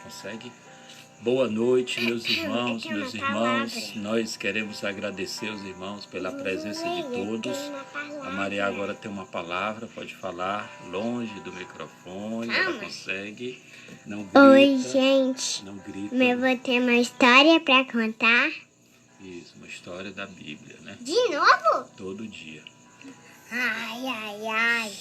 consegue? Boa noite, meus irmãos, meus irmãos. Nós queremos agradecer os irmãos pela presença de todos. A Maria agora tem uma palavra, pode falar longe do microfone, ela consegue. Não grita. Oi, gente. Não grita. Eu vou ter uma história pra contar. Isso, uma história da Bíblia, né? De novo? Todo dia. Ai.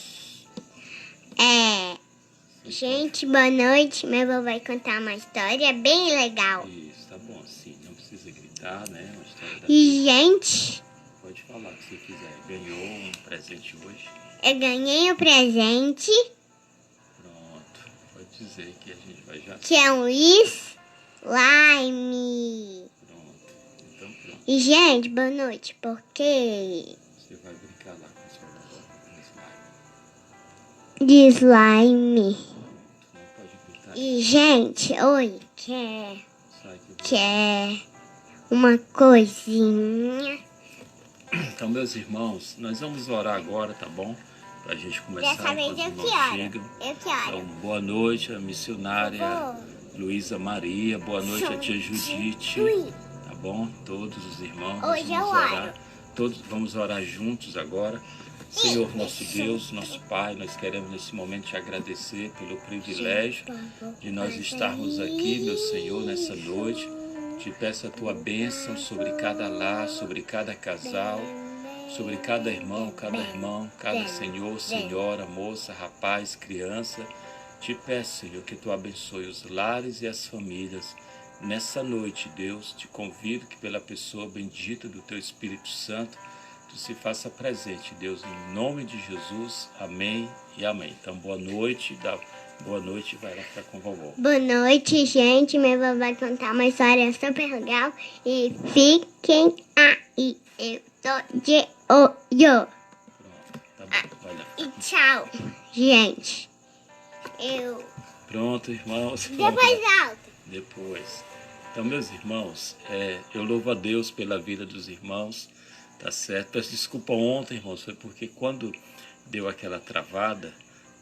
Gente, boa noite. Meu avô vai contar uma história bem legal. Isso, tá bom, sim. Não precisa gritar, né? Uma história da E, Bíblia. gente, Pode falar o que você quiser. Ganhou um presente hoje? eu ganhei um presente Pronto. Pode dizer que a gente vai já... que é um slime. Pronto. Então pronto. E, gente, boa noite, porque Você vai brincar lá com sua avó com slime. de slime. Não pode gritar. E, gente, oi, Sai que eu vou... quer uma coisinha? Então, meus irmãos, nós vamos orar agora, tá bom? Pra gente começar. Dessa vez enquanto os eu irmãos quero. chegam. Eu quero. Então, boa noite, a missionária Vovô. Luísa Maria. Boa noite, a tia Judite. Ui. Tá bom? Todos os irmãos. Hoje nós eu vamos orar. oro. Todos vamos orar juntos agora. Senhor, nosso Deus, nosso Pai, nós queremos nesse momento te agradecer pelo privilégio de nós estarmos aqui, meu Senhor, nessa noite. Te peço a tua bênção sobre cada lar, sobre cada casal, sobre cada irmão, cada senhor, senhora, moça, rapaz, criança. Te peço, Senhor, que tu abençoe os lares e as famílias. Nessa noite, Deus, te convido que pela pessoa bendita do teu Espírito Santo, tu se faça presente, Deus, em nome de Jesus. Amém e amém. Então, boa noite, boa noite, vai lá ficar com a vovó. Boa noite, gente. Meu avô vai contar uma história super legal. E fiquem aí. Eu tô de olho. Pronto, tá bom, vai lá. E tchau, gente. Pronto, irmãos. Depois volto. Depois. Então, meus irmãos, eu louvo a Deus pela vida dos irmãos, tá certo? Peço desculpa ontem, irmãos, foi porque quando deu aquela travada,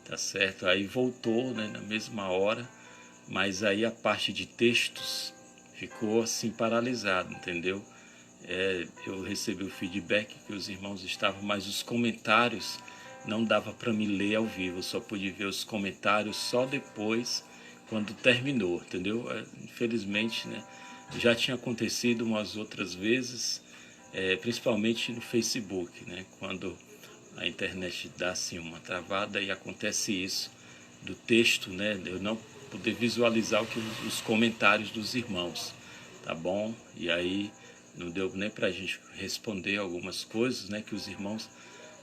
tá certo? Aí voltou, né, na mesma hora, mas aí a parte de textos ficou assim paralisada, entendeu? Eu recebi o feedback que os irmãos estavam, mas os comentários não dava para me ler ao vivo, eu só pude ver os comentários só depois, quando terminou, entendeu? Infelizmente, né, já tinha acontecido umas outras vezes, principalmente no Facebook, né, quando a internet dá assim uma travada e acontece isso do texto, né, eu não poder visualizar os comentários dos irmãos, tá bom? E aí não deu nem para a gente responder algumas coisas, né, que os irmãos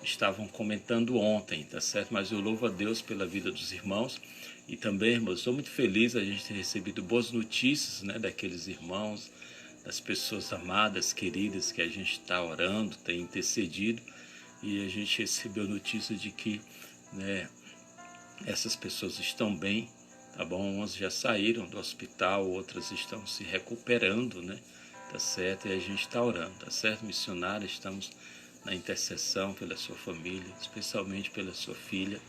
estavam comentando ontem, tá certo? Mas eu louvo a Deus pela vida dos irmãos e também, irmãos, estou muito feliz a gente ter recebido boas notícias, né, daqueles irmãos, das pessoas amadas, queridas que a gente está orando, tem intercedido, e a gente recebeu notícia de que, né, essas pessoas estão bem, tá bom? Umas já saíram do hospital, outras estão se recuperando, né, tá certo? E a gente está orando, tá certo? Missionária, estamos na intercessão pela sua família, especialmente pela sua filha,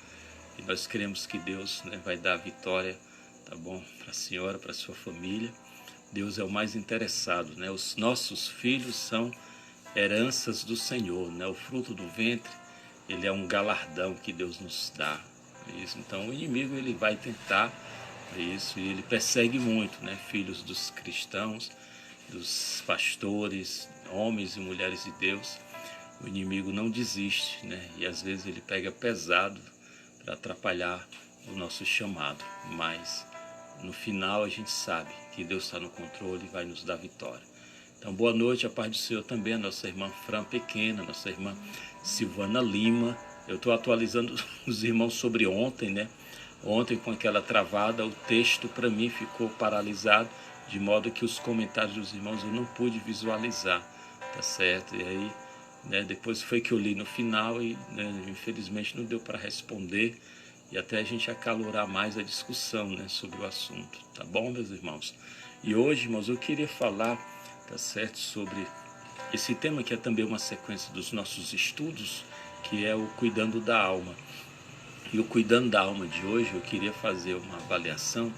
e nós cremos que Deus, né, vai dar a vitória, tá bom, para a senhora, para a sua família. Deus é o mais interessado, né? Os nossos filhos são heranças do Senhor, né? O fruto do ventre, ele é um galardão que Deus nos dá. Isso. Então o inimigo, ele vai tentar isso, e ele persegue muito, né? Filhos dos cristãos, dos pastores, homens e mulheres de Deus. O inimigo não desiste, né? E às vezes ele pega pesado para atrapalhar o nosso chamado, mas no final a gente sabe que Deus está no controle e vai nos dar vitória. Então, boa noite, a paz do Senhor também, a nossa irmã Fran Pequena, nossa irmã Silvana Lima. Eu estou atualizando os irmãos sobre ontem, né? Ontem, com aquela travada, o texto para mim ficou paralisado, de modo que os comentários dos irmãos eu não pude visualizar, tá certo? E aí, né, depois foi que eu li no final e, né, infelizmente não deu para responder e até a gente acalorar mais a discussão, né, sobre o assunto, tá bom, meus irmãos? E hoje, irmãos, eu queria falar, tá certo, sobre esse tema que é também uma sequência dos nossos estudos, que é o Cuidando da Alma. E o Cuidando da Alma de hoje, eu queria fazer uma avaliação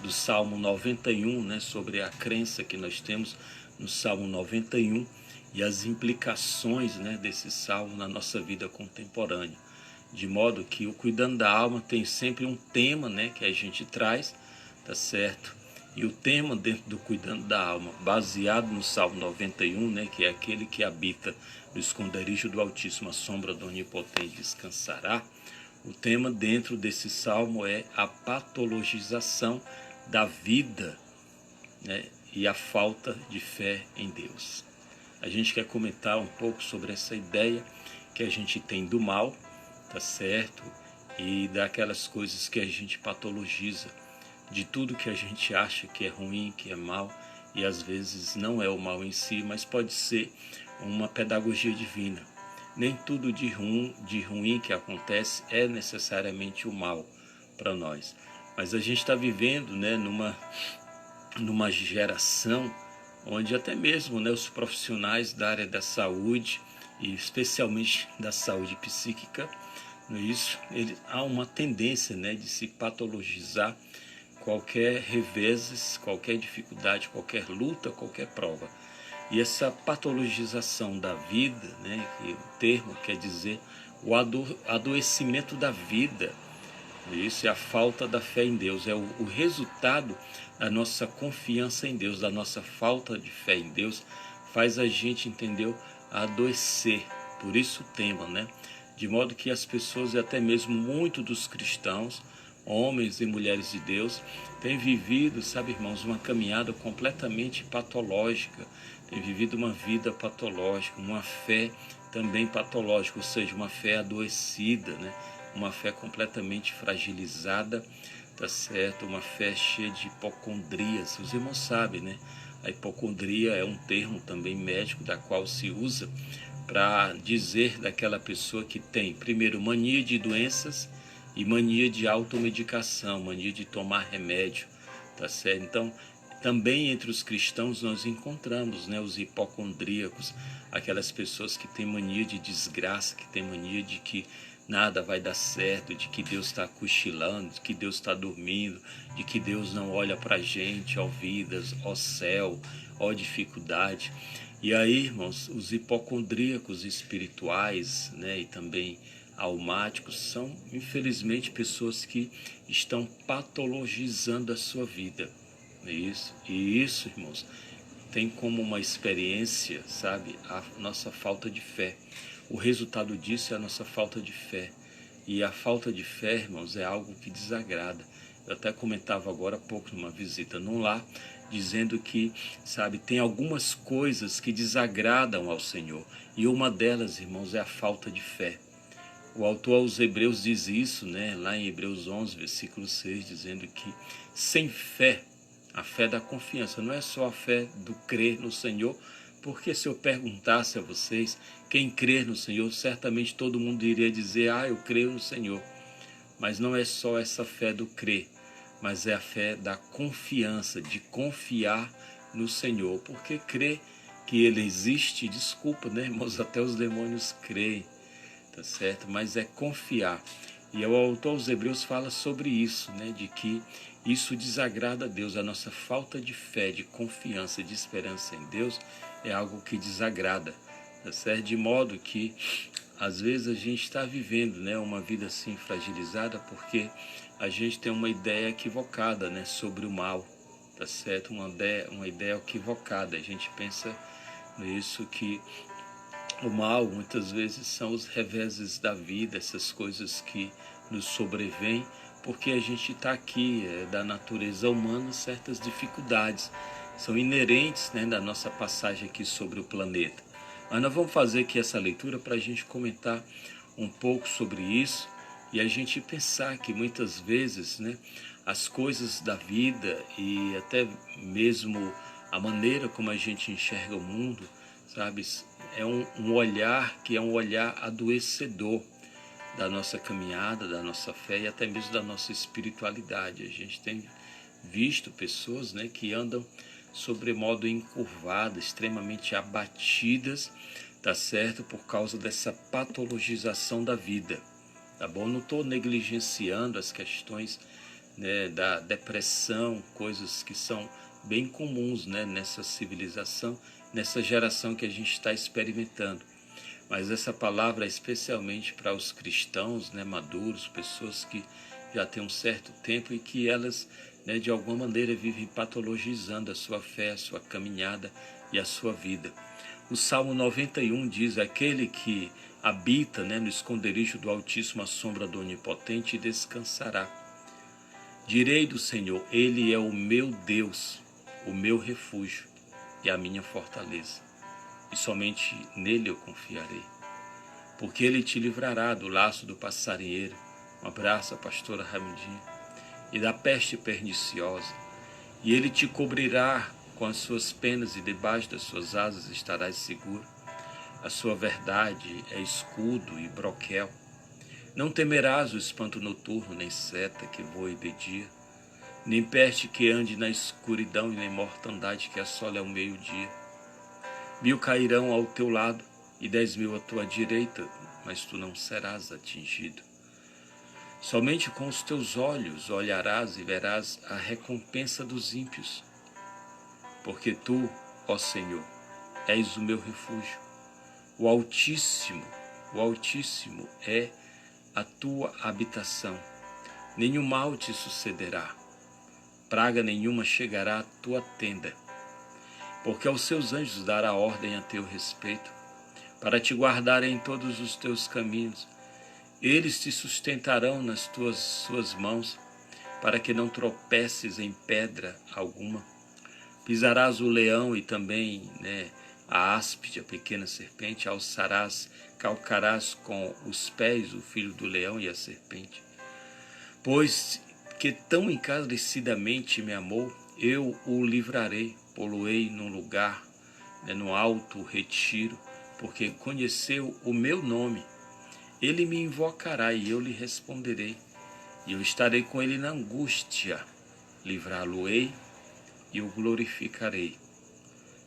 do Salmo 91, né, sobre a crença que nós temos no Salmo 91 e as implicações, né, desse salmo na nossa vida contemporânea. De modo que o Cuidando da Alma tem sempre um tema, né, que a gente traz, tá certo? E o tema dentro do Cuidando da Alma, baseado no Salmo 91, né, que é aquele que habita no esconderijo do Altíssimo, a sombra do Onipotente descansará. O tema dentro desse salmo é a patologização da vida, né, e a falta de fé em Deus. A gente quer comentar um pouco sobre essa ideia que a gente tem do mal, tá certo? E daquelas coisas que a gente patologiza, de tudo que a gente acha que é ruim, que é mal, e às vezes não é o mal em si, mas pode ser uma pedagogia divina. Nem tudo de ruim que acontece é necessariamente o mal para nós. Mas a gente está vivendo, né, numa geração onde até mesmo, né, os profissionais da área da saúde, e especialmente da saúde psíquica, há uma tendência, né, de se patologizar qualquer reveses, qualquer dificuldade, qualquer luta, qualquer prova. E essa patologização da vida, né, que o termo quer dizer o adoecimento da vida, isso é a falta da fé em Deus, é o resultado da nossa confiança em Deus, da nossa falta de fé em Deus, faz a gente, entendeu, adoecer. Por isso o tema, né? De modo que as pessoas, e até mesmo muitos dos cristãos, homens e mulheres de Deus, têm vivido, sabe, irmãos, uma caminhada completamente patológica, têm vivido uma vida patológica, uma fé também patológica, ou seja, uma fé adoecida, né? Uma fé completamente fragilizada, tá certo? Uma fé cheia de hipocondrias. Os irmãos sabem, né? A hipocondria é um termo também médico da qual se usa para dizer daquela pessoa que tem, primeiro, mania de doenças e mania de automedicação, mania de tomar remédio, tá certo? Então, também entre os cristãos nós encontramos, né, os hipocondríacos, aquelas pessoas que têm mania de desgraça, que têm mania de que nada vai dar certo, de que Deus está cochilando, de que Deus está dormindo, de que Deus não olha para a gente, ó vidas, ó céu, ó dificuldade. E aí, irmãos, os hipocondríacos espirituais, né, e também almáticos são, infelizmente, pessoas que estão patologizando a sua vida. E isso, irmãos, tem como uma experiência, sabe, a nossa falta de fé. O resultado disso é a nossa falta de fé. E a falta de fé, irmãos, é algo que desagrada. Eu até comentava agora há pouco numa visita num lar, dizendo que, sabe, tem algumas coisas que desagradam ao Senhor. E uma delas, irmãos, é a falta de fé. O autor aos Hebreus diz isso, né, lá em Hebreus 11, versículo 6, dizendo que sem fé, a fé da confiança, não é só a fé do crer no Senhor, porque se eu perguntasse a vocês, quem crer no Senhor, certamente todo mundo iria dizer, eu creio no Senhor. Mas não é só essa fé do crer, mas é a fé da confiança, de confiar no Senhor. Porque crer que Ele existe, desculpa, né, irmãos, até os demônios creem, tá certo? Mas é confiar. E o autor aos Hebreus fala sobre isso, né, de que isso desagrada a Deus, a nossa falta de fé, de confiança, de esperança em Deus é algo que desagrada, tá certo? De modo que às vezes a gente está vivendo, né, uma vida assim fragilizada porque a gente tem uma ideia equivocada, né, sobre o mal, tá certo? Uma ideia equivocada. A gente pensa nisso que o mal muitas vezes são os reveses da vida, essas coisas que nos sobrevêm, porque a gente está aqui, da natureza humana, certas dificuldades são inerentes, né, da nossa passagem aqui sobre o planeta. Mas nós vamos fazer aqui essa leitura para a gente comentar um pouco sobre isso e a gente pensar que muitas vezes, né, as coisas da vida e até mesmo a maneira como a gente enxerga o mundo, sabe, é um olhar que é um olhar adoecedor da nossa caminhada, da nossa fé e até mesmo da nossa espiritualidade. A gente tem visto pessoas, né, que andam sobremodo encurvadas, extremamente abatidas, tá certo? Por causa dessa patologização da vida, tá bom? Não estou negligenciando as questões né, da depressão, coisas que são bem comuns, né, nessa civilização, nessa geração que a gente está experimentando. Mas essa palavra é especialmente para os cristãos, né, maduros, pessoas que já têm um certo tempo e que elas, né, de alguma maneira vivem patologizando a sua fé, a sua caminhada e a sua vida. O Salmo 91 diz: aquele que habita, né, no esconderijo do Altíssimo, à sombra do Onipotente, descansará. Direi do Senhor, Ele é o meu Deus, o meu refúgio e a minha fortaleza, e somente nele eu confiarei. Porque Ele te livrará do laço do passarinheiro, um abraço à pastora Raimundinha, e da peste perniciosa, e Ele te cobrirá com as suas penas, e debaixo das suas asas estarás seguro. A sua verdade é escudo e broquel. Não temerás o espanto noturno, nem seta que voe de dia, nem peste que ande na escuridão, e nem mortandade que assole ao meio-dia. 1000 cairão ao teu lado e 10.000 à tua direita, mas tu não serás atingido. Somente com os teus olhos olharás e verás a recompensa dos ímpios. Porque tu, ó Senhor, és o meu refúgio. O Altíssimo é a tua habitação. Nenhum mal te sucederá, praga nenhuma chegará à tua tenda. Porque aos seus anjos dará ordem a teu respeito, para te guardarem em todos os teus caminhos. Eles te sustentarão nas suas mãos, para que não tropeces em pedra alguma. Pisarás o leão e também, né, a áspide, a pequena serpente, calcarás com os pés o filho do leão e a serpente. Pois que tão encarecidamente me amou, eu o livrarei, pô-lo-ei num lugar, né, no alto retiro, porque conheceu o meu nome. Ele me invocará e eu lhe responderei, e eu estarei com ele na angústia, livrá-lo-ei e o glorificarei.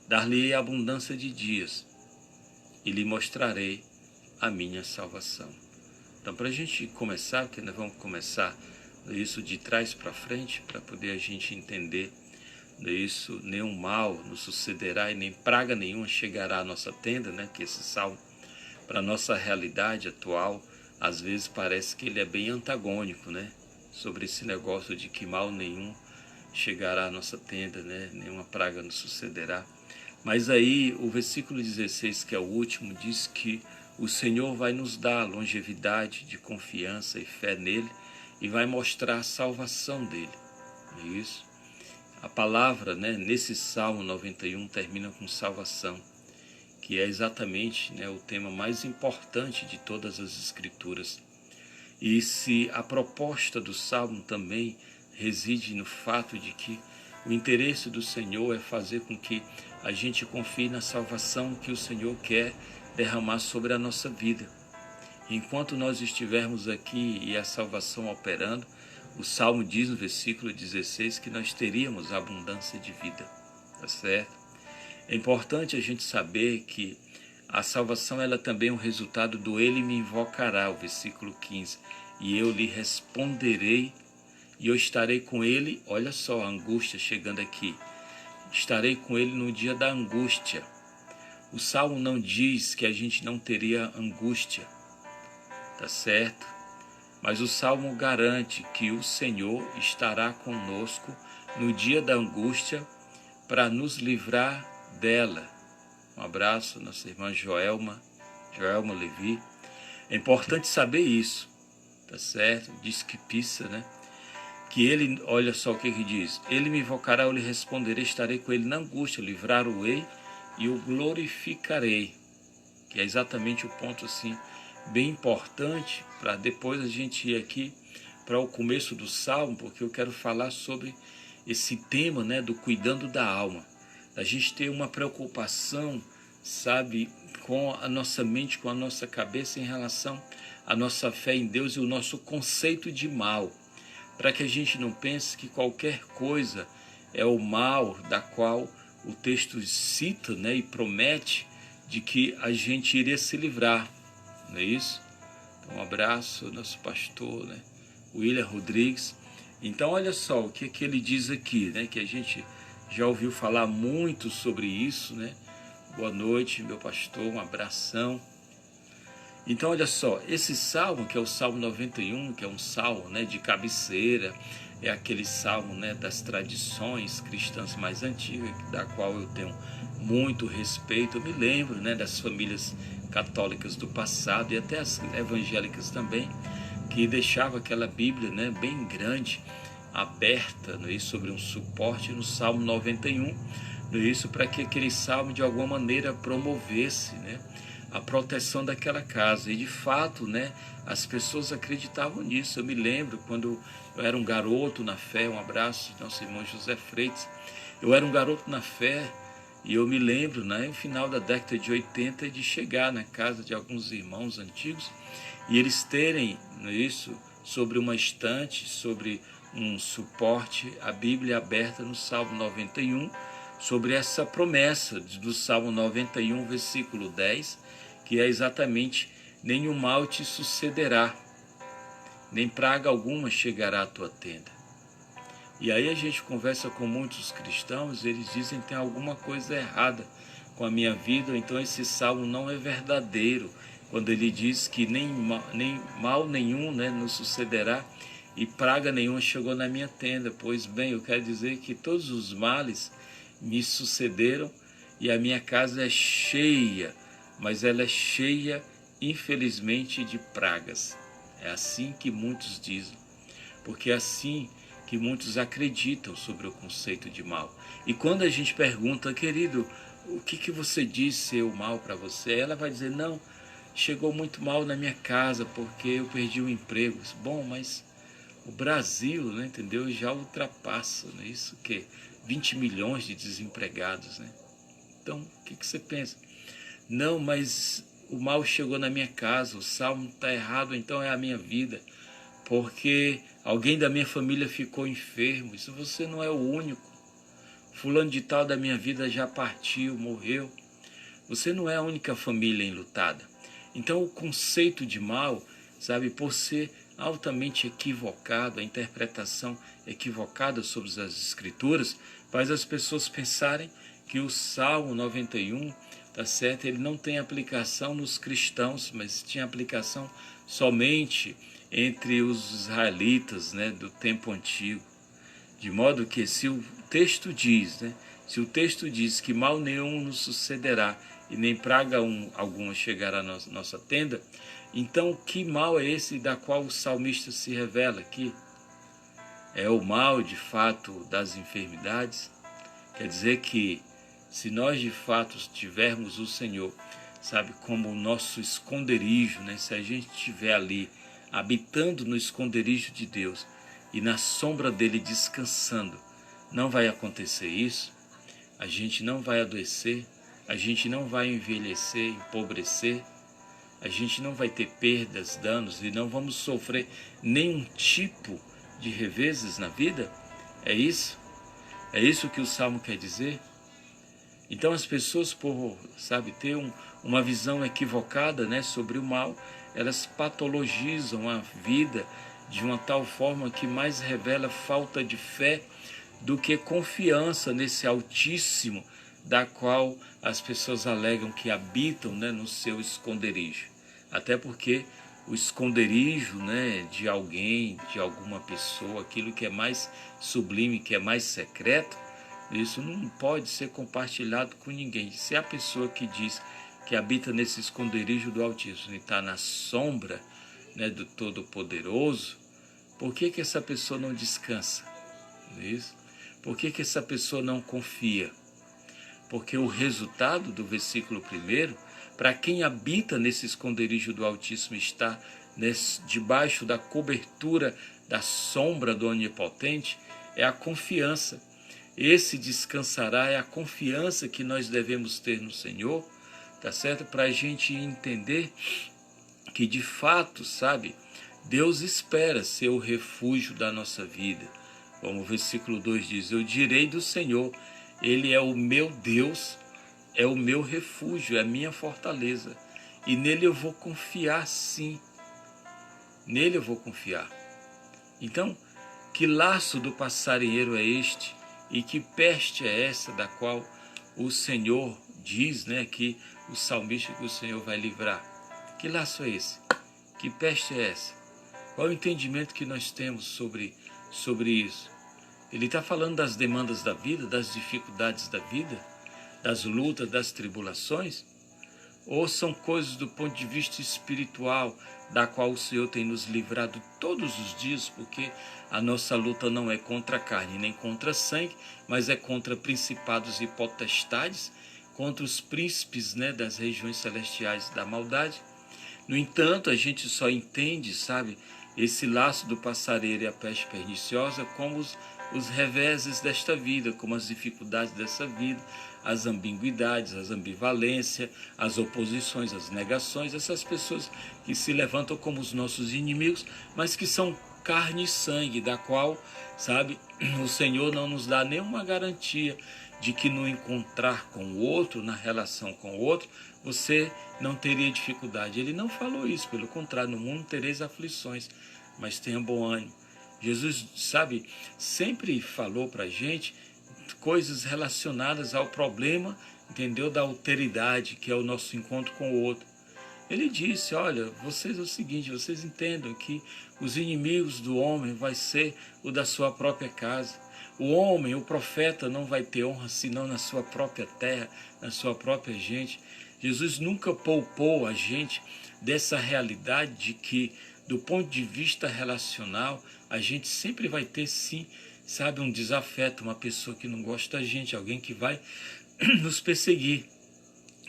Dar-lhe-ei abundância de dias e lhe mostrarei a minha salvação. Então, para a gente começar, porque nós vamos começar isso de trás para frente, para poder a gente entender isso, nenhum mal nos sucederá e nem praga nenhuma chegará à nossa tenda, né? Que esse salmo, para a nossa realidade atual, às vezes parece que ele é bem antagônico, né? Sobre esse negócio de que mal nenhum chegará à nossa tenda, né? Nenhuma praga nos sucederá. Mas aí o versículo 16, que é o último, diz que o Senhor vai nos dar longevidade de confiança e fé nele e vai mostrar a salvação dele. É isso. A palavra, né, nesse Salmo 91 termina com salvação, que é exatamente, né, o tema mais importante de todas as Escrituras. E se a proposta do Salmo também reside no fato de que o interesse do Senhor é fazer com que a gente confie na salvação que o Senhor quer derramar sobre a nossa vida. Enquanto nós estivermos aqui e a salvação operando, o Salmo diz no versículo 16 que nós teríamos abundância de vida, tá certo? É importante a gente saber que a salvação ela também é um resultado do Ele me invocará, o versículo 15, e eu lhe responderei e eu estarei com ele. Olha só a angústia chegando aqui. Estarei com ele no dia da angústia. O Salmo não diz que a gente não teria angústia, tá certo? Mas o Salmo garante que o Senhor estará conosco no dia da angústia para nos livrar dela. Um abraço, nossa irmã Joelma Levi. É importante saber isso, tá certo? Diz que pisa, né? Que ele, olha só o que ele diz: ele me invocará, eu lhe responderei, estarei com ele na angústia, livrar-o-ei e o glorificarei. Que é exatamente o ponto assim bem importante para depois a gente ir aqui para o começo do Salmo, porque eu quero falar sobre esse tema, né, do cuidando da alma. A gente ter uma preocupação, sabe, com a nossa mente, com a nossa cabeça em relação à nossa fé em Deus e o nosso conceito de mal, para que a gente não pense que qualquer coisa é o mal da qual o texto cita, né, e promete de que a gente iria se livrar, não é isso? Então, um abraço ao nosso pastor, né, William Rodrigues. Então olha só o que ele diz aqui, né? Que a gente já ouviu falar muito sobre isso, né? Boa noite, meu pastor, um abração. Então olha só, esse salmo, que é o Salmo 91, que é um salmo, né, de cabeceira, é aquele salmo, né, das tradições cristãs mais antigas, da qual eu tenho muito respeito. Eu me lembro, né, das famílias católicas do passado e até as evangélicas também, que deixava aquela Bíblia, né, bem grande, aberta, né, sobre um suporte no Salmo 91, isso para que aquele salmo de alguma maneira promovesse, né, a proteção daquela casa. E de fato, né, as pessoas acreditavam nisso. Eu me lembro quando eu era um garoto na fé, um abraço de nosso irmão José Freitas. Eu era um garoto na fé e eu me lembro, né, no final da década de 80, de chegar na casa de alguns irmãos antigos e eles terem isso sobre uma estante, sobre um suporte, a Bíblia aberta no Salmo 91, sobre essa promessa do Salmo 91, versículo 10, que é exatamente: nenhum mal te sucederá, nem praga alguma chegará à tua tenda. E aí a gente conversa com muitos cristãos, eles dizem que tem alguma coisa errada com a minha vida, ou então esse salmo não é verdadeiro, quando ele diz que nem mal nenhum, né, nos sucederá e praga nenhuma chegou na minha tenda. Pois bem, eu quero dizer que todos os males me sucederam e a minha casa é cheia, mas ela é cheia, infelizmente, de pragas. É assim que muitos dizem, porque é assim que muitos acreditam sobre o conceito de mal. E quando a gente pergunta: querido, o que você diz ser o mal para você? Ela vai dizer: não, chegou muito mal na minha casa porque eu perdi o emprego. Bom, mas o Brasil, né, entendeu, já ultrapassa, né, isso que 20 milhões de desempregados, né? Então, o que você pensa? Não, mas o mal chegou na minha casa, o salmo está errado, então é a minha vida, porque alguém da minha família ficou enfermo. Isso você não é o único. Fulano de tal da minha vida já partiu, morreu. Você não é a única família enlutada. Então o conceito de mal, sabe, por ser altamente equivocado, a interpretação equivocada sobre as escrituras, faz as pessoas pensarem que o Salmo 91, tá certo, ele não tem aplicação nos cristãos, mas tinha aplicação somente entre os israelitas, né, do tempo antigo. De modo que se o texto diz, né, se o texto diz que mal nenhum nos sucederá e nem praga alguma chegará à nossa tenda, então que mal é esse da qual o salmista se revela aqui? É o mal de fato das enfermidades? Quer dizer que se nós de fato tivermos o Senhor, sabe, como o nosso esconderijo, né, se a gente estiver ali habitando no esconderijo de Deus e na sombra dele descansando, não vai acontecer isso? A gente não vai adoecer, a gente não vai envelhecer, empobrecer, a gente não vai ter perdas, danos e não vamos sofrer nenhum tipo de reveses na vida? É isso? É isso que o Salmo quer dizer? Então as pessoas, por, sabe, ter uma visão equivocada, né, sobre o mal, elas patologizam a vida de uma tal forma que mais revela falta de fé do que confiança nesse Altíssimo, da qual as pessoas alegam que habitam, né, no seu esconderijo. Até porque o esconderijo, né, de alguém, de alguma pessoa, aquilo que é mais sublime, que é mais secreto, isso não pode ser compartilhado com ninguém. Se a pessoa que diz que habita nesse esconderijo do Altíssimo e está na sombra, né, do Todo-Poderoso, por que essa pessoa não descansa? Isso? Por que essa pessoa não confia? Porque o resultado do versículo 1, para quem habita nesse esconderijo do Altíssimo, está debaixo da cobertura da sombra do Onipotente, é a confiança. Esse descansará é a confiança que nós devemos ter no Senhor, tá certo? Para a gente entender que de fato, sabe, Deus espera ser o refúgio da nossa vida. Como o versículo 2 diz: eu direi do Senhor, Ele é o meu Deus, é o meu refúgio, é a minha fortaleza. E nele eu vou confiar, sim. Nele eu vou confiar. Então, Que laço do passarinheiro é este? E que peste é essa da qual o Senhor diz, né, que o salmista, que o Senhor vai livrar? Que laço é esse? Que peste é essa? Qual é o entendimento que nós temos sobre isso? Ele está falando das demandas da vida, das dificuldades da vida, das lutas, das tribulações? Ou são coisas do ponto de vista espiritual, da qual o Senhor tem nos livrado todos os dias, porque a nossa luta não é contra a carne nem contra sangue, mas é contra principados e potestades, contra os príncipes, né, das regiões celestiais da maldade. No entanto, a gente só entende, sabe, esse laço do passarinheiro e a peste perniciosa como os reveses desta vida, como as dificuldades dessa vida, as ambiguidades, as ambivalências, as oposições, as negações, essas pessoas que se levantam como os nossos inimigos, mas que são carne e sangue, da qual, sabe, o Senhor não nos dá nenhuma garantia de que no encontrar com o outro, na relação com o outro, você não teria dificuldade. Ele não falou isso, pelo contrário, no mundo tereis aflições, mas tenha bom ânimo. Jesus, sabe, sempre falou para a gente coisas relacionadas ao problema, entendeu, da alteridade, que é o nosso encontro com o outro. Ele disse, olha, vocês é o seguinte, vocês entendam que os inimigos do homem vai ser o da sua própria casa. O homem, o profeta, não vai ter honra senão na sua própria terra, na sua própria gente. Jesus nunca poupou a gente dessa realidade de que, do ponto de vista relacional, a gente sempre vai ter, sim, sabe, um desafeto, uma pessoa que não gosta da gente, alguém que vai nos perseguir.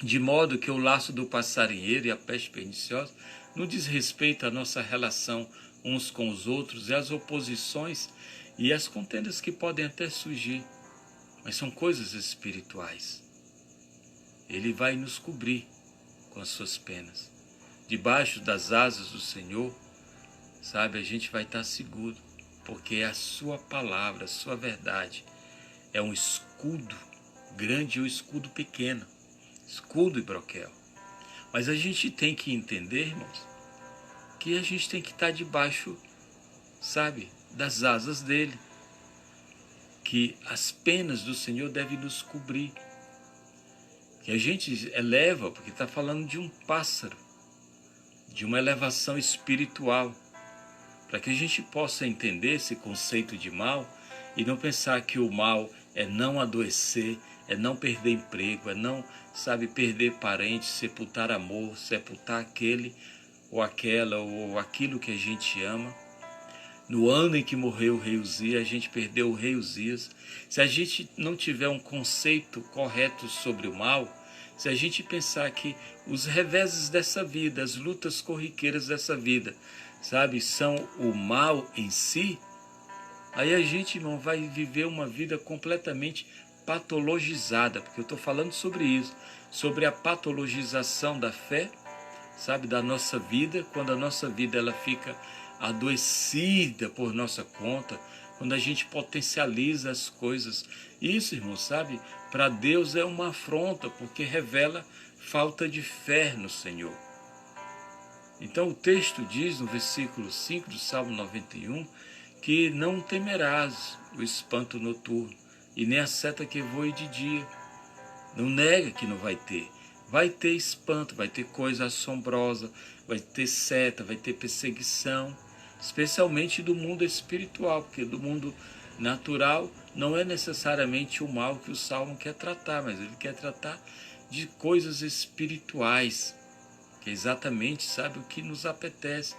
De modo que o laço do passarinheiro e a peste perniciosa não diz respeito à nossa relação uns com os outros e às oposições e as contendas que podem até surgir, mas são coisas espirituais. Ele vai nos cobrir com as suas penas. Debaixo das asas do Senhor, sabe, a gente vai estar seguro, porque a sua palavra, a sua verdade é um escudo grande ou escudo pequeno, escudo e broquel. Mas a gente tem que entender, irmãos, que a gente tem que estar debaixo, sabe, das asas dele, que as penas do Senhor devem nos cobrir, que a gente eleva, porque está falando de um pássaro, de uma elevação espiritual, para que a gente possa entender esse conceito de mal e não pensar que o mal é não adoecer, é não perder emprego, é não, sabe, perder parentes, sepultar amor, sepultar aquele ou aquela ou aquilo que a gente ama. No ano em que morreu o rei Uzias, a gente perdeu o rei Uzias. Se a gente não tiver um conceito correto sobre o mal, se a gente pensar que os reveses dessa vida, as lutas corriqueiras dessa vida, sabe, são o mal em si, aí a gente, irmão, vai viver uma vida completamente patologizada, porque eu estou falando sobre isso, sobre a patologização da fé, sabe, da nossa vida, quando a nossa vida ela fica adoecida por nossa conta, quando a gente potencializa as coisas. Isso, irmão, sabe, para Deus é uma afronta, porque revela falta de fé no Senhor. Então o texto diz no versículo 5 do Salmo 91, que não temerás o espanto noturno, e nem a seta que voe de dia. Não nega que não vai ter. Vai ter espanto, vai ter coisa assombrosa, vai ter seta, vai ter perseguição, especialmente do mundo espiritual, porque do mundo natural não é necessariamente o mal que o Salmo quer tratar, mas ele quer tratar de coisas espirituais, que é exatamente, sabe, o que nos apetece.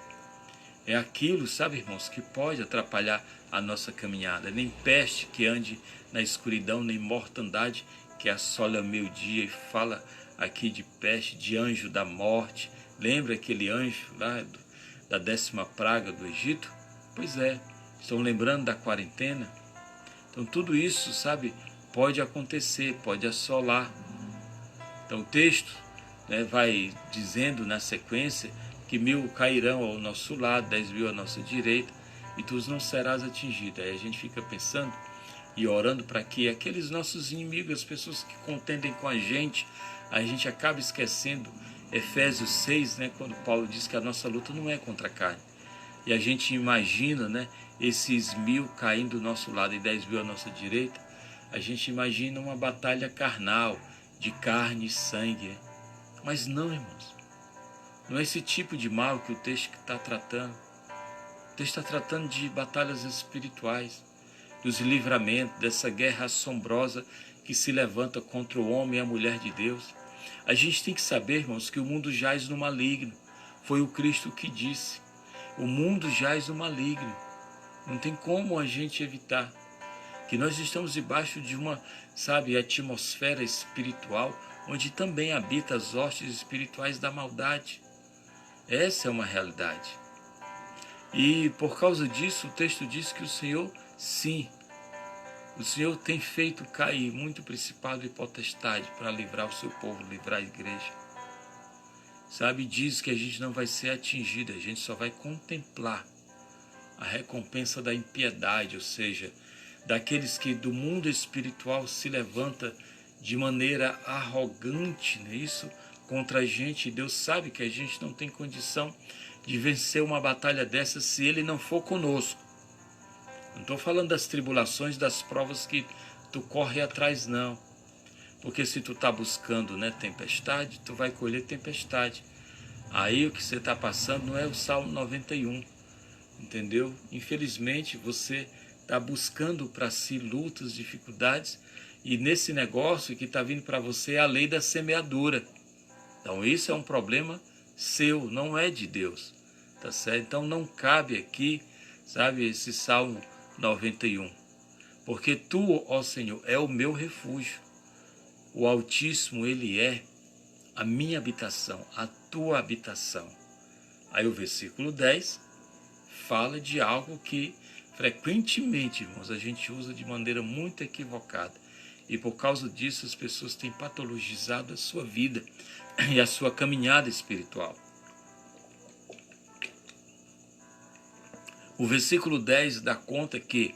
É aquilo, sabe, irmãos, que pode atrapalhar a nossa caminhada. Nem peste que ande na escuridão, nem mortandade que assole ao meio-dia. E fala aqui de peste, de anjo da morte. Lembra aquele anjo lá da 10ª praga do Egito? Pois é, estão lembrando da quarentena? Então tudo isso, sabe, pode acontecer, pode assolar. Então o texto, né, vai dizendo na sequência que 1000 cairão ao nosso lado, 10.000 à nossa direita, e tu não serás atingido. Aí a gente fica pensando e orando para que aqueles nossos inimigos, as pessoas que contendem com a gente acaba esquecendo Efésios 6, né, quando Paulo diz que a nossa luta não é contra a carne. e a gente imagina, né, esses 1000 caindo do nosso lado e 10.000 à nossa direita, a gente imagina uma batalha carnal, de carne e sangue, né? Mas não, irmãos, não é esse tipo de mal que o texto está tratando. O texto está tratando de batalhas espirituais, dos livramentos, dessa guerra assombrosa que se levanta contra o homem e a mulher de Deus. A gente tem que saber, irmãos, que o mundo jaz no maligno. Foi o Cristo que disse. O mundo jaz no maligno. Não tem como a gente evitar. Que nós estamos debaixo de uma, atmosfera espiritual, onde também habita as hostes espirituais da maldade. Essa é uma realidade. E por causa disso, o texto diz que o Senhor, sim, o Senhor tem feito cair muito principado e potestade para livrar o seu povo, livrar a igreja. Diz que a gente não vai ser atingido, a gente só vai contemplar a recompensa da impiedade, ou seja, daqueles que do mundo espiritual se levanta de maneira arrogante, não é isso? Contra a gente. Deus sabe que a gente não tem condição de vencer uma batalha dessa se Ele não for conosco. Não estou falando das tribulações, das provas que tu corre atrás, não. Porque se tu está buscando, né, tempestade, tu vai colher tempestade. Aí o que você está passando não é o Salmo 91, entendeu? Infelizmente você está buscando para si lutas, dificuldades, e nesse negócio que está vindo para você é a lei da semeadura. Então isso é um problema seu, não é de Deus, tá certo? Então não cabe aqui, esse Salmo 91. Porque tu, ó Senhor, é o meu refúgio. O Altíssimo, Ele é a minha habitação, a tua habitação. Aí o versículo 10 fala de algo que frequentemente, irmãos, a gente usa de maneira muito equivocada. E por causa disso as pessoas têm patologizado a sua vida e a sua caminhada espiritual. O versículo 10 dá conta que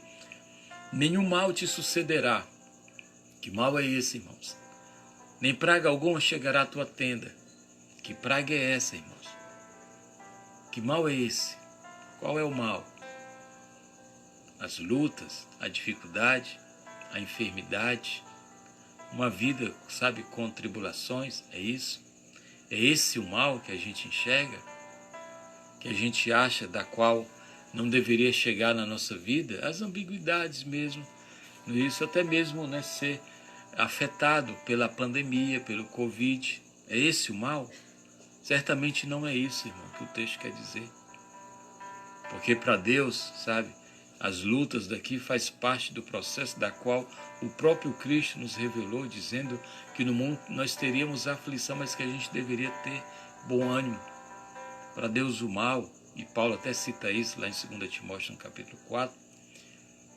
nenhum mal te sucederá. Que mal é esse, irmãos? Nem praga alguma chegará à tua tenda. Que praga é essa, irmãos? Que mal é esse? Qual é o mal? As lutas, a dificuldade, a enfermidade, uma vida, com tribulações, é isso? É esse o mal que a gente enxerga? Que a gente acha da qual não deveria chegar na nossa vida? As ambiguidades mesmo, isso até mesmo, né, ser afetado pela pandemia, pelo Covid. É esse o mal? Certamente não é isso, irmão, que o texto quer dizer. Porque para Deus, as lutas daqui faz parte do processo da qual o próprio Cristo nos revelou, dizendo que no mundo nós teríamos aflição, mas que a gente deveria ter bom ânimo. Para Deus o mal, e Paulo até cita isso lá em 2 Timóteo, no capítulo 4,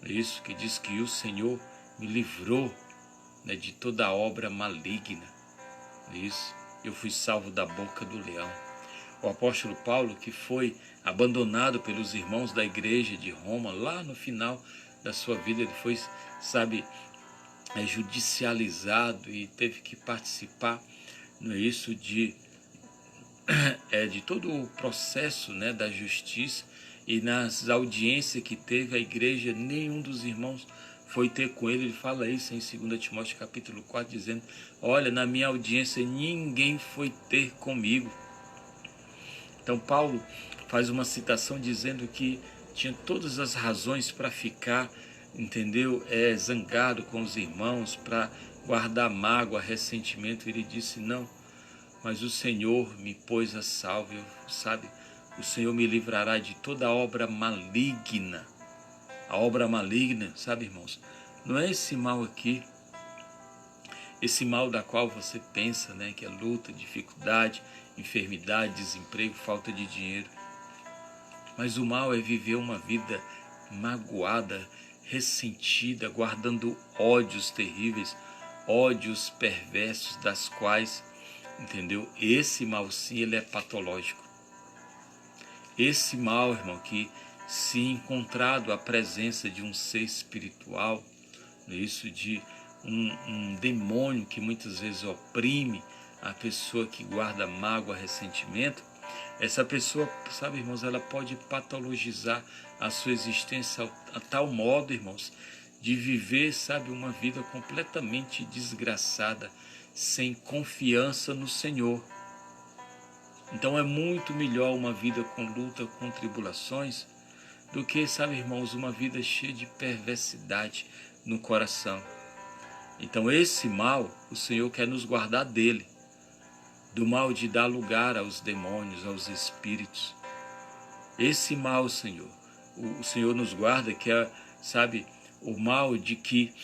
é isso que diz que o Senhor me livrou, né, de toda obra maligna. É isso, eu fui salvo da boca do leão. O apóstolo Paulo, que foi abandonado pelos irmãos da igreja de Roma, lá no final da sua vida, ele foi, judicializado e teve que participar, não é isso, de todo o processo, né, da justiça, e nas audiências que teve a igreja, nenhum dos irmãos foi ter com ele. Ele fala isso em 2 Timóteo capítulo 4, dizendo: olha, na minha audiência ninguém foi ter comigo. Então Paulo faz uma citação dizendo que tinha todas as razões para ficar, entendeu? Zangado com os irmãos, para guardar mágoa, ressentimento. Ele disse: não, mas o Senhor me pôs a salvo, o Senhor me livrará de toda obra maligna. A obra maligna, irmãos, não é esse mal aqui, esse mal da qual você pensa, né, que é luta, dificuldade, enfermidade, desemprego, falta de dinheiro. Mas o mal é viver uma vida magoada, ressentida, guardando ódios terríveis, ódios perversos, das quais, entendeu? Esse mal, sim, ele é patológico. Esse mal, irmão, que se encontrado a presença de um ser espiritual, isso de um demônio que muitas vezes oprime a pessoa que guarda mágoa, ressentimento, essa pessoa, sabe, irmãos, ela pode patologizar a sua existência a tal modo, irmãos, de viver, sabe, uma vida completamente desgraçada, sem confiança no Senhor. Então é muito melhor uma vida com luta, com tribulações, do que, sabe, irmãos, uma vida cheia de perversidade no coração. Então esse mal, o Senhor quer nos guardar dele, do mal de dar lugar aos demônios, aos espíritos. Esse mal, Senhor, o Senhor nos guarda, que é, sabe, o mal de que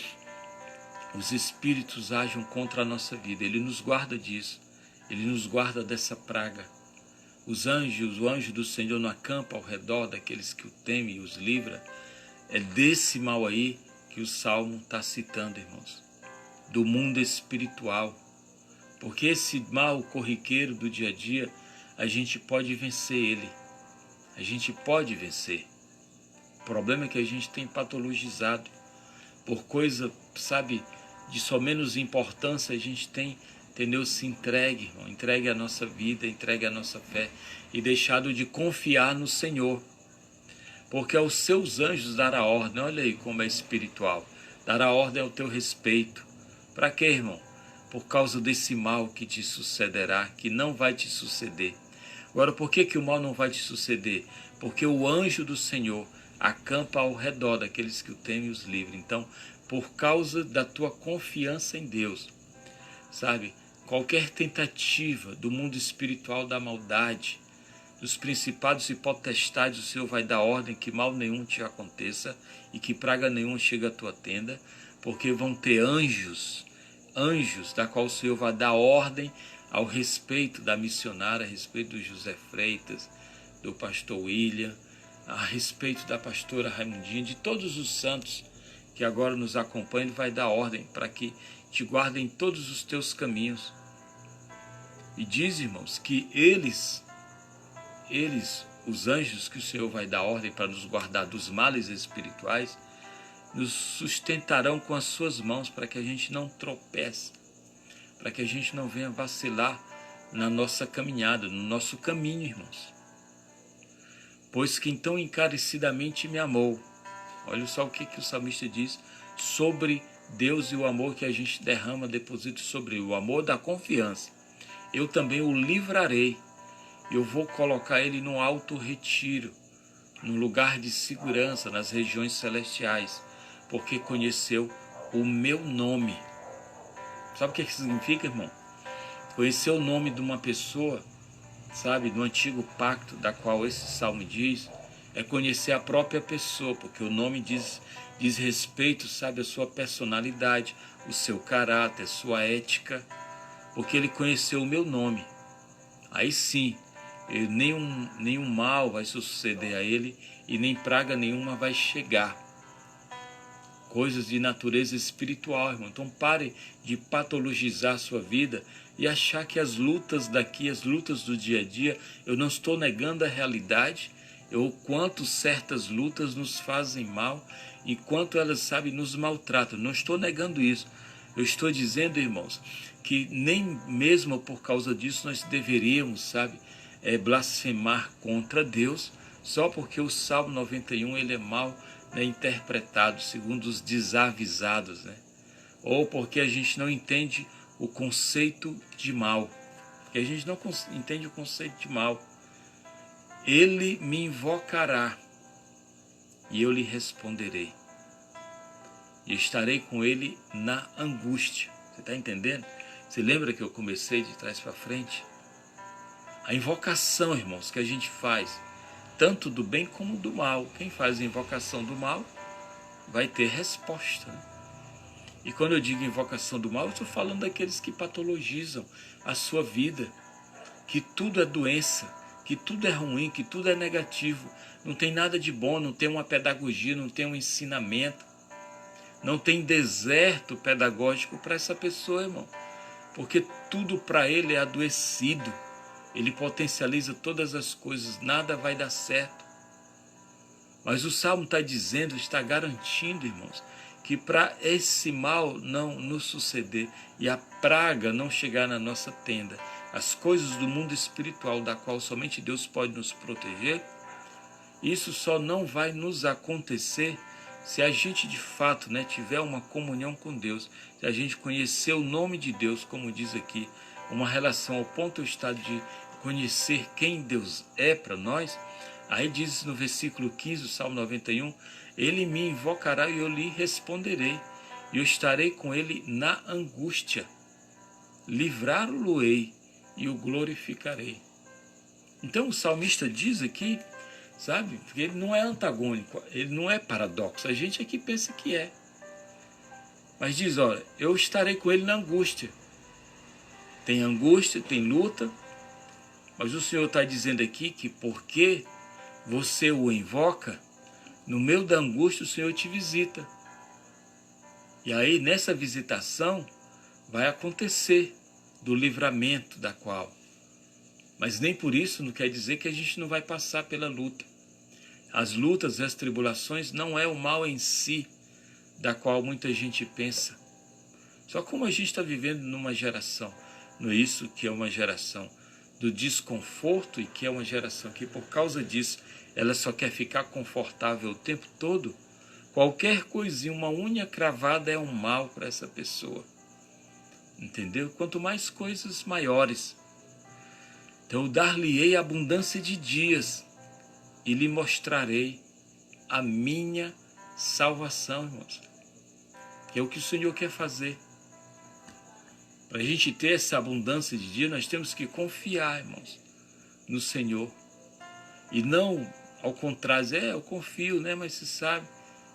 os espíritos ajam contra a nossa vida. Ele nos guarda disso, ele nos guarda dessa praga. Os anjos, o anjo do Senhor não acampa ao redor daqueles que o temem e os livra. É desse mal aí que o Salmo está citando, irmãos, do mundo espiritual. Porque esse mal corriqueiro do dia a dia, a gente pode vencer ele. A gente pode vencer. O problema é que a gente tem patologizado. Por coisa, sabe, de só menos importância, a gente tem, entendeu, se entregue, irmão, entregue a nossa vida, entregue a nossa fé e deixado de confiar no Senhor. Porque aos seus anjos dará ordem, olha aí como é espiritual, dará ordem ao teu respeito. Para quê, irmão? Por causa desse mal que te sucederá, que não vai te suceder. Agora, por que o mal não vai te suceder? Porque o anjo do Senhor acampa ao redor daqueles que o temem e os livra. Então, por causa da tua confiança em Deus, sabe, qualquer tentativa do mundo espiritual da maldade, dos principados e potestades, o Senhor vai dar ordem que mal nenhum te aconteça e que praga nenhuma chegue à tua tenda, porque vão ter anjos da qual o Senhor vai dar ordem ao respeito da missionária, a respeito do José Freitas, do pastor William, a respeito da pastora Raimundinha, de todos os santos que agora nos acompanham. Ele vai dar ordem para que te guardem todos os teus caminhos. E diz, irmãos, que eles, os anjos que o Senhor vai dar ordem para nos guardar dos males espirituais, nos sustentarão com as suas mãos para que a gente não tropece, para que a gente não venha vacilar na nossa caminhada, no nosso caminho, irmãos. Pois quem tão encarecidamente me amou. Olha só o que o salmista diz sobre Deus e o amor que a gente derrama, deposita sobre ele, o amor da confiança. Eu também o livrarei, eu vou colocar ele num alto retiro, num lugar de segurança, nas regiões celestiais, porque conheceu o meu nome. Sabe o que significa, irmão? Conhecer o nome de uma pessoa, sabe, do antigo pacto, da qual esse salmo diz, é conhecer a própria pessoa, porque o nome diz respeito, sabe, à sua personalidade, o seu caráter, a sua ética, porque ele conheceu o meu nome. Aí sim, nenhum mal vai suceder a ele e nem praga nenhuma vai chegar. Coisas de natureza espiritual, irmão. Então pare de patologizar a sua vida e achar que as lutas daqui, as lutas do dia a dia, eu não estou negando a realidade, o quanto certas lutas nos fazem mal e quanto elas, sabe, nos maltratam. Não estou negando isso. Eu estou dizendo, irmãos, que nem mesmo por causa disso nós deveríamos, sabe, blasfemar contra Deus, só porque o Salmo 91 ele é mal, né, interpretado segundo os desavisados, né? Ou porque a gente não entende o conceito de mal, porque a gente não entende o conceito de mal. Ele me invocará e eu lhe responderei e estarei com ele na angústia. Você está entendendo? Você lembra que eu comecei de trás para frente? A invocação, irmãos, que a gente faz, tanto do bem como do mal. Quem faz a invocação do mal vai ter resposta, né? E quando eu digo invocação do mal, eu estou falando daqueles que patologizam a sua vida, que tudo é doença, que tudo é ruim, que tudo é negativo, não tem nada de bom, não tem uma pedagogia, não tem um ensinamento, não tem deserto pedagógico para essa pessoa, irmão, porque tudo para ele é adoecido. Ele potencializa todas as coisas, nada vai dar certo. Mas o Salmo está dizendo, está garantindo, irmãos, que para esse mal não nos suceder e a praga não chegar na nossa tenda, as coisas do mundo espiritual, da qual somente Deus pode nos proteger, isso só não vai nos acontecer se a gente de fato, tiver uma comunhão com Deus, se a gente conhecer o nome de Deus, como diz aqui, uma relação ao ponto ou estado de conhecer quem Deus é para nós. Aí diz no versículo 15 do Salmo 91, ele me invocará e eu lhe responderei, e eu estarei com ele na angústia, livrá-lo-ei e o glorificarei. Então o salmista diz aqui, sabe, que ele não é antagônico, ele não é paradoxo, a gente aqui pensa que é. Mas diz, olha, eu estarei com ele na angústia. Tem angústia, tem luta, mas o Senhor está dizendo aqui que porque você o invoca, no meio da angústia o Senhor te visita. E aí nessa visitação vai acontecer do livramento da qual. Mas nem por isso não quer dizer que a gente não vai passar pela luta. As lutas e as tribulações não é o mal em si, da qual muita gente pensa. Só como a gente está vivendo numa geração, no isso que é uma geração do desconforto e que é uma geração que por causa disso ela só quer ficar confortável o tempo todo, qualquer coisinha, uma unha cravada é um mal para essa pessoa. Entendeu? Quanto mais coisas maiores. Então, dar-lhe-ei abundância de dias e lhe mostrarei a minha salvação, irmãos. Que é o que o Senhor quer fazer. Para a gente ter essa abundância de dias, nós temos que confiar, irmãos, no Senhor. E não, ao contrário, eu confio, mas você sabe,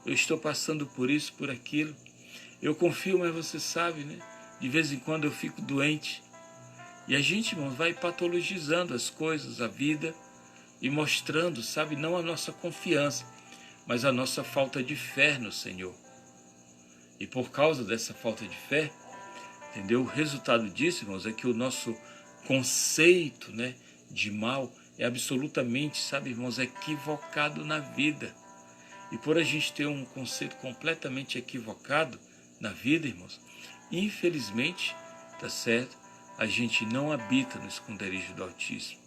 eu estou passando por isso, por aquilo. Eu confio, mas você sabe, de vez em quando eu fico doente. E a gente, irmãos, vai patologizando as coisas, a vida, e mostrando, sabe, não a nossa confiança, mas a nossa falta de fé no Senhor. E por causa dessa falta de fé, entendeu? O resultado disso, irmãos, é que o nosso conceito, de mal é absolutamente, sabe, irmãos, equivocado na vida. E por a gente ter um conceito completamente equivocado na vida, irmãos, infelizmente, tá certo? A gente não habita no esconderijo do Altíssimo.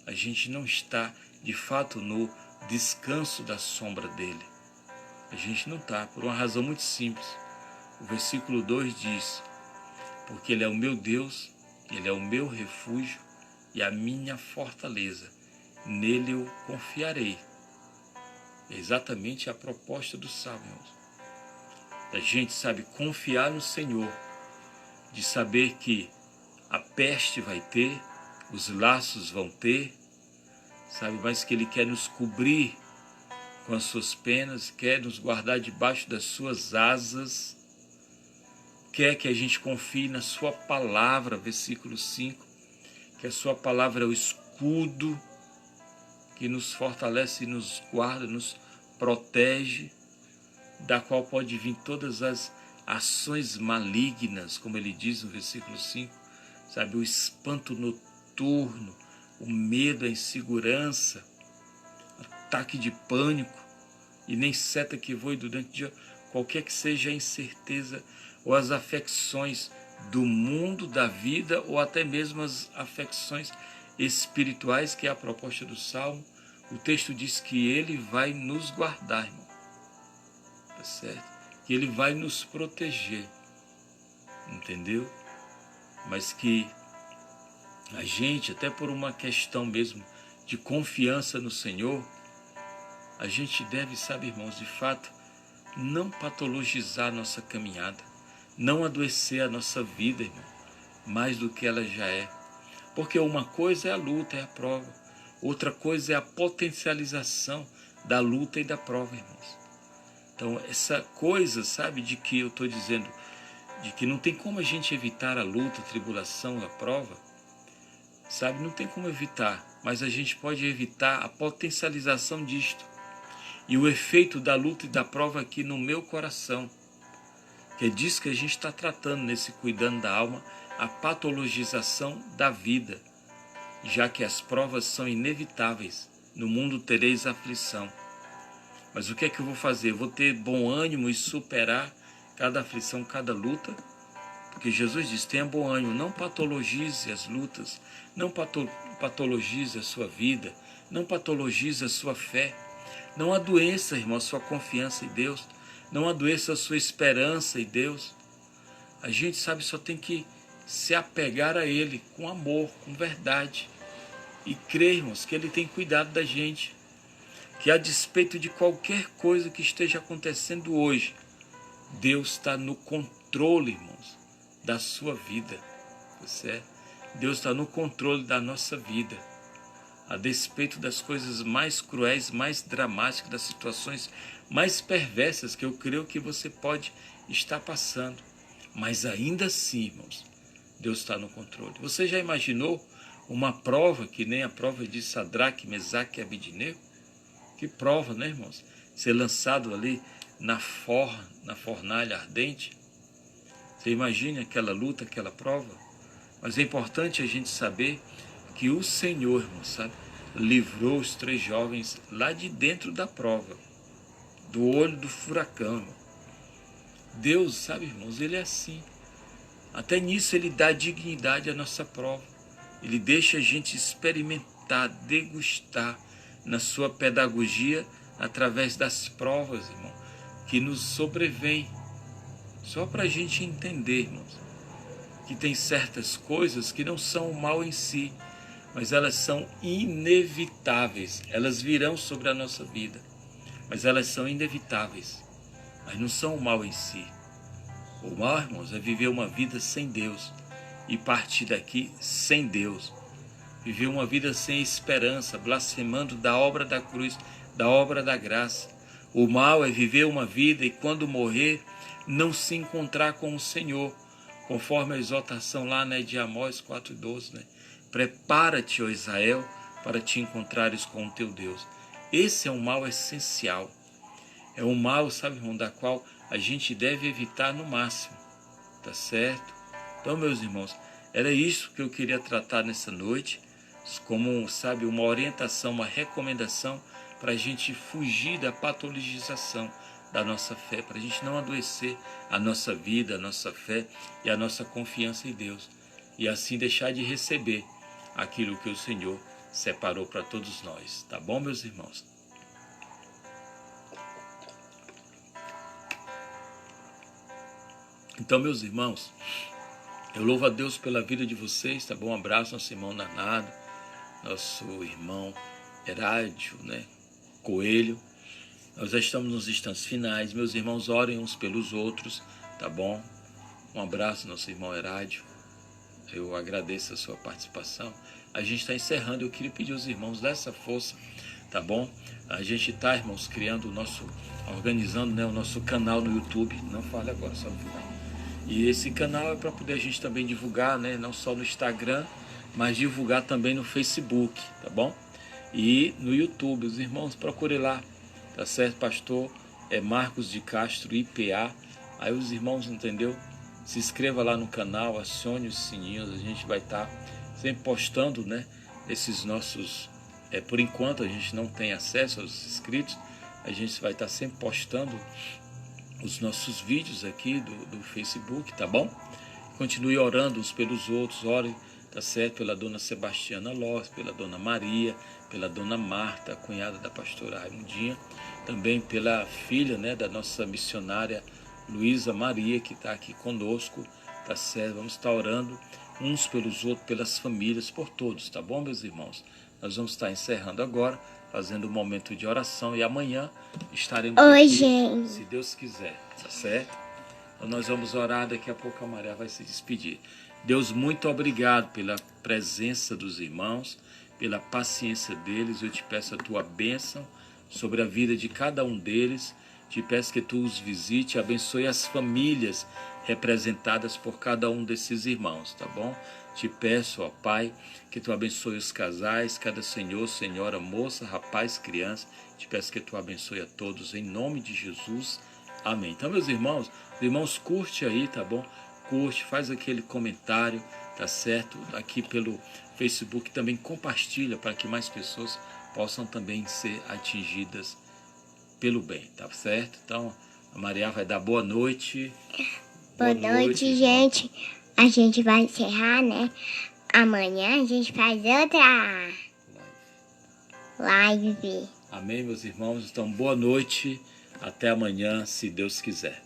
A gente não está, de fato, no descanso da sombra dele. A gente não está, por uma razão muito simples. O versículo 2 diz, porque ele é o meu Deus, ele é o meu refúgio e a minha fortaleza. Nele eu confiarei. É exatamente a proposta do Salmo, irmãos. A gente sabe confiar no Senhor, de saber que a peste vai ter, os laços vão ter, sabe, mas que Ele quer nos cobrir com as suas penas, quer nos guardar debaixo das suas asas, quer que a gente confie na sua palavra, versículo 5, que a sua palavra é o escudo que nos fortalece e nos guarda, nos protege, da qual pode vir todas as ações malignas, como ele diz no versículo 5, sabe, o espanto noturno, o medo, a insegurança, ataque de pânico, e nem seta que voe durante o dia, qualquer que seja a incerteza ou as afecções do mundo, da vida, ou até mesmo as afecções espirituais, que é a proposta do Salmo. O texto diz que ele vai nos guardar, irmão. Tá certo? Que ele vai nos proteger. Entendeu? Mas que a gente, até por uma questão mesmo de confiança no Senhor, a gente deve, sabe, irmãos, de fato, não patologizar a nossa caminhada, não adoecer a nossa vida, irmão, mais do que ela já é. Porque uma coisa é a luta, é a prova. Outra coisa é a potencialização da luta e da prova, irmãos. Então, essa coisa, sabe, de que eu estou dizendo, de que não tem como a gente evitar a luta, a tribulação, a prova, sabe, não tem como evitar, mas a gente pode evitar a potencialização disto. E o efeito da luta e da prova aqui no meu coração, que é disso que a gente está tratando nesse Cuidando da Alma, a patologização da vida, já que as provas são inevitáveis. No mundo tereis aflição. Mas o que é que eu vou fazer? Eu vou ter bom ânimo e superar cada aflição, cada luta? Porque Jesus diz, tenha bom ânimo, não patologize as lutas, não patologize a sua vida, não patologize a sua fé. Não adoeça, irmão, a sua confiança em Deus. Não adoeça a sua esperança em Deus. A gente, sabe, só tem que se apegar a Ele com amor, com verdade. E crermos que Ele tem cuidado da gente. Que a despeito de qualquer coisa que esteja acontecendo hoje, Deus está no controle, irmãos, da sua vida. Tá certo? Deus está no controle da nossa vida. A despeito das coisas mais cruéis, mais dramáticas, das situações mais perversas que eu creio que você pode estar passando. Mas ainda assim, irmãos, Deus está no controle. Você já imaginou uma prova que nem a prova de Sadraque, Mesaque e Abednego? Que prova, né, irmãos? Ser lançado ali na fornalha ardente. Você imagina aquela luta, aquela prova? Mas é importante a gente saber que o Senhor, irmão, sabe, livrou os 3 jovens lá de dentro da prova, do olho do furacão. Irmão. Deus, sabe, irmãos, Ele é assim. Até nisso Ele dá dignidade à nossa prova. Ele deixa a gente experimentar, degustar na sua pedagogia através das provas, irmão, que nos sobrevêm. Só para a gente entender, irmãos, que tem certas coisas que não são o mal em si, mas elas são inevitáveis. Elas virão sobre a nossa vida, mas elas são inevitáveis, mas não são o mal em si. O mal, irmãos, é viver uma vida sem Deus e partir daqui sem Deus. Viver uma vida sem esperança, blasfemando da obra da cruz, da obra da graça. O mal é viver uma vida e quando morrer, não se encontrar com o Senhor, conforme a exortação lá, né, de Amós 4,12, né? Prepara-te, ó Israel, para te encontrares com o teu Deus. Esse é um mal essencial. É um mal, sabe, irmão, da qual a gente deve evitar no máximo. Tá certo? Então, meus irmãos, era isso que eu queria tratar nessa noite, como, sabe, uma orientação, uma recomendação para a gente fugir da patologização da nossa fé, para a gente não adoecer a nossa vida, a nossa fé e a nossa confiança em Deus, e assim deixar de receber aquilo que o Senhor separou para todos nós. Tá bom, meus irmãos? Então, meus irmãos, eu louvo a Deus pela vida de vocês, tá bom? Um abraço, nosso irmão Nanado, nosso irmão Herádio, né? Coelho. Nós já estamos nos instantes finais. Meus irmãos, orem uns pelos outros, tá bom? Um abraço, nosso irmão Herádio. Eu agradeço a sua participação. A gente está encerrando. Eu queria pedir aos irmãos dessa força, tá bom? A gente está, irmãos, organizando, né, o nosso canal no YouTube. Não fale agora, só no final. E esse canal é para poder a gente também divulgar, né, não só no Instagram, mas divulgar também no Facebook, tá bom? E no YouTube. Os irmãos, procure lá, tá certo? Pastor Marcos de Castro, IPA. Aí os irmãos, entendeu? Se inscreva lá no canal, acione os sininhos. A gente vai estar sempre postando, né, esses nossos... por enquanto a gente não tem acesso aos inscritos. A gente vai estar sempre postando os nossos vídeos aqui do Facebook, tá bom? Continue orando uns pelos outros. Ore, tá certo? Pela dona Sebastiana Lopes, pela dona Maria, pela dona Marta, a cunhada da pastora Raimundinha, também pela filha, né, da nossa missionária Luísa Maria, que está aqui conosco, tá certo? Vamos estar orando uns pelos outros, pelas famílias, por todos, tá bom, meus irmãos? Nós vamos estar encerrando agora, fazendo um momento de oração, e amanhã estaremos aqui, gente. se Deus quiser, tá certo? Então nós vamos orar, daqui a pouco a Maria vai se despedir. Deus, muito obrigado pela presença dos irmãos, pela paciência deles. Eu te peço a tua bênção sobre a vida de cada um deles. Te peço que tu os visite, abençoe as famílias representadas por cada um desses irmãos, tá bom? Te peço, ó Pai, que tu abençoe os casais, cada senhor, senhora, moça, rapaz, criança. Te peço que tu abençoe a todos, em nome de Jesus. Amém. Então, meus irmãos, curte aí, tá bom? Curte, faz aquele comentário, tá certo? Aqui pelo Facebook também compartilha para que mais pessoas possam também ser atingidas pelo bem, tá certo? Então, a Maria vai dar boa noite. Boa noite, gente. A gente vai encerrar, né? Amanhã a gente faz outra live. Amém, meus irmãos? Então, boa noite. Até amanhã, se Deus quiser.